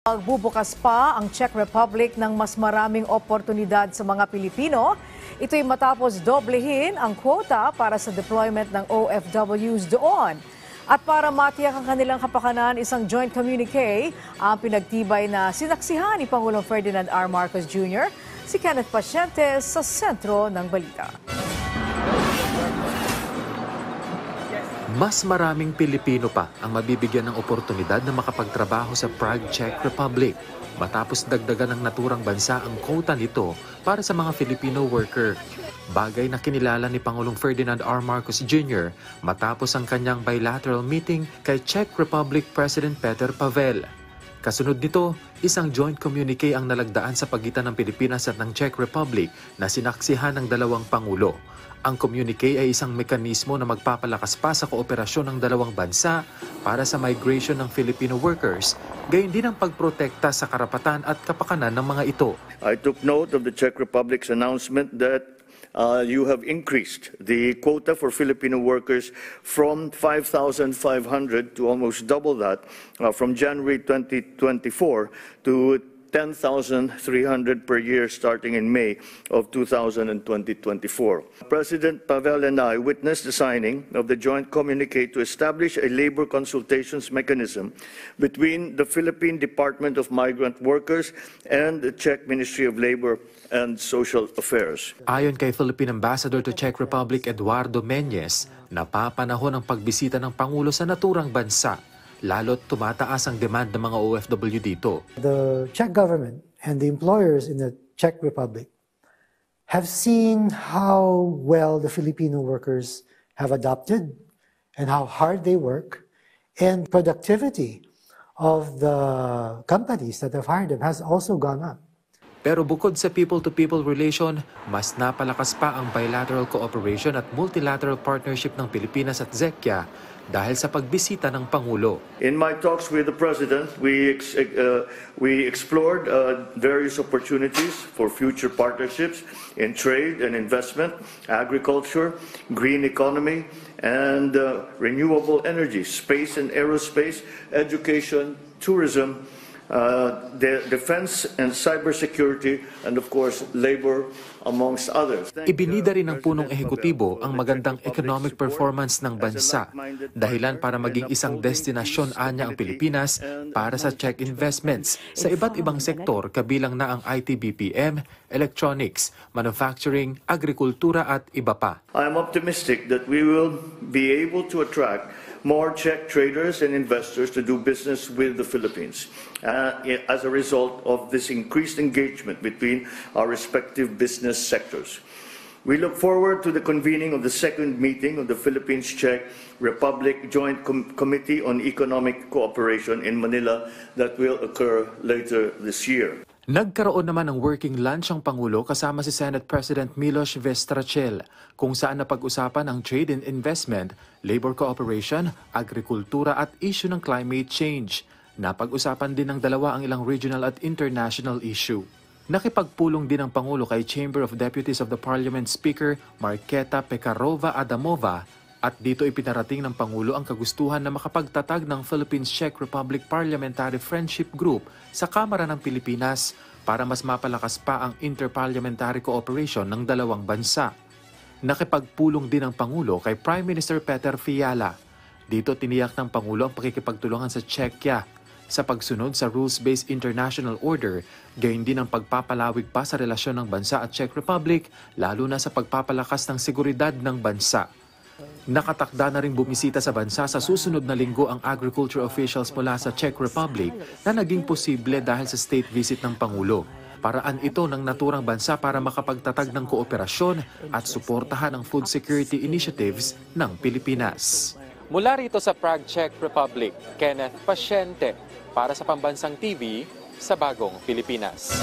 Magbubukas pa ang Czech Republic ng mas maraming oportunidad sa mga Pilipino. Ito'y matapos doblehin ang quota para sa deployment ng OFWs doon. At para matiyak ang kanilang kapakanan, isang joint communique ang pinagtibay na sinaksihan ni Pangulong Ferdinand R. Marcos Jr. Si Kenneth Paciente sa sentro ng balita. Mas maraming Pilipino pa ang mabibigyan ng oportunidad na makapagtrabaho sa Prague, Czech Republic matapos dagdagan ng naturang bansa ang quota nito para sa mga Filipino worker. Bagay na kinilala ni Pangulong Ferdinand R. Marcos Jr. matapos ang kanyang bilateral meeting kay Czech Republic President Petr Pavel. Kasunod nito, isang joint communique ang nalagdaan sa pagitan ng Pilipinas at ng Czech Republic na sinaksihan ng dalawang Pangulo. Ang communique ay isang mekanismo na magpapalakas pa sa kooperasyon ng dalawang bansa para sa migration ng Filipino workers, gayon din ang pagprotekta sa karapatan at kapakanan ng mga ito. I took note of the Czech Republic's announcement that you have increased the quota for Filipino workers from 5,500 to almost double that from January 2024 to 10,300 per year starting in May of 2024. President Pavel and I witnessed the signing of the joint communique to establish a labor consultations mechanism between the Philippine Department of Migrant Workers and the Czech Ministry of Labor and Social Affairs. Ayon kay Philippine Ambassador to Czech Republic Eduardo Meñez, napapanahon ang pagbisita ng Pangulo sa naturang bansa. Lalo't tumataas ang demand ng mga OFW dito. The Czech government and the employers in the Czech Republic have seen how well the Filipino workers have adopted and how hard they work, and productivity of the companies that have hired them has also gone up. Pero bukod sa people-to-people relation, mas napalakas pa ang bilateral cooperation at multilateral partnership ng Pilipinas at Czechia dahil sa pagbisita ng Pangulo. In my talks with the President, we explored various opportunities for future partnerships in trade and investment, agriculture, green economy, and renewable energy, space and aerospace, education, tourism, defense and cybersecurity, and of course, labor, amongst others. Ibinida rin ng punong ehekutibo ang magandang economic performance ng bansa, dahilan para maging isang destinasyon anya ang Pilipinas para sa Czech investments sa iba't ibang sektor kabilang na ang IT BPM, electronics, manufacturing, agrikultura at iba pa. I am optimistic that we will be able to attract more Czech traders and investors to do business with the Philippines as a result of this increased engagement between our respective business sectors. We look forward to the convening of the second meeting of the Philippines-Czech Republic Joint Committee on Economic Cooperation in Manila that will occur later this year. Nagkaroon naman ng working lunch ang Pangulo kasama si Senate President Miloš Vystrčil, kung saan napag-usapan ang trade and investment, labor cooperation, agrikultura at issue ng climate change. Napag-usapan din ng dalawa ang ilang regional at international issue. Nakipagpulong din ang Pangulo kay Chamber of Deputies of the Parliament Speaker Marketa Pekarova-Adamova, at dito ipinarating ng Pangulo ang kagustuhan na makapagtatag ng Philippines-Czech Republic Parliamentary Friendship Group sa Kamara ng Pilipinas para mas mapalakas pa ang interparliamentary cooperation ng dalawang bansa. Nakipagpulong din ang Pangulo kay Prime Minister Peter Fiala. Dito tiniyak ng Pangulo ang pakikipagtulungan sa Czechia sa pagsunod sa rules-based international order, gayon din ang pagpapalawig pa sa relasyon ng bansa at Czech Republic, lalo na sa pagpapalakas ng seguridad ng bansa. Nakatakda na ring bumisita sa bansa sa susunod na linggo ang agriculture officials mula sa Czech Republic na naging posible dahil sa state visit ng Pangulo. Paraan ito ng naturang bansa para makapagtatag ng kooperasyon at suportahan ang food security initiatives ng Pilipinas. Mula rito sa Prague, Czech Republic, Kenneth Paciente para sa Pambansang TV sa Bagong Pilipinas.